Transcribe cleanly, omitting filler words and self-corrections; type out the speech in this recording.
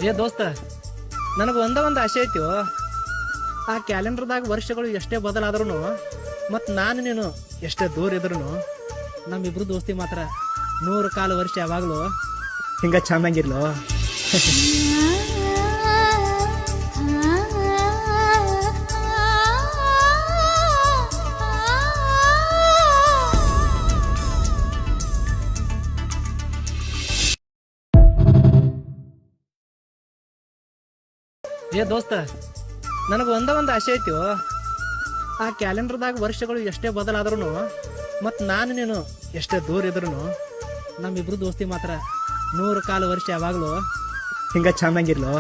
ಏ ದೋಸ್ತ, ನನಗೆ ಒಂದು ಆಸೆ ಐತಿ. ಆ ಕ್ಯಾಲೆಂಡರ್ದಾಗ ವರ್ಷಗಳು ಎಷ್ಟೇ ಬದಲಾದ್ರೂ ಮತ್ತು ನಾನು ನೀನು ಎಷ್ಟೇ ದೂರ ಇದ್ರು ನಮ್ಮಿಬ್ರು ದೋಸ್ತಿ ಮಾತ್ರ 100 ಕಾಲ ವರ್ಷ ಯಾವಾಗಲೂ ಹಿಂಗ ಚೆನ್ನಾಗಿರ್ಲು. ಏ ದೋಸ್ತ, ನನಗೆ ಒಂದು ಆಸೆ ಐತಿ. ಆ ಕ್ಯಾಲೆಂಡರ್ದಾಗ ವರ್ಷಗಳು ಎಷ್ಟೇ ಬದಲಾದ್ರೂ ಮತ್ತು ನಾನು ನೀನು ಎಷ್ಟೇ ದೂರ ಇದ್ರು ನಮ್ಮಿಬ್ರು ದೋಸ್ತಿ ಮಾತ್ರ 100 ಕಾಲ ವರ್ಷ ಯಾವಾಗಲೂ ಹಿಂಗ ಚೆನ್ನಾಗಿರ್ಲು.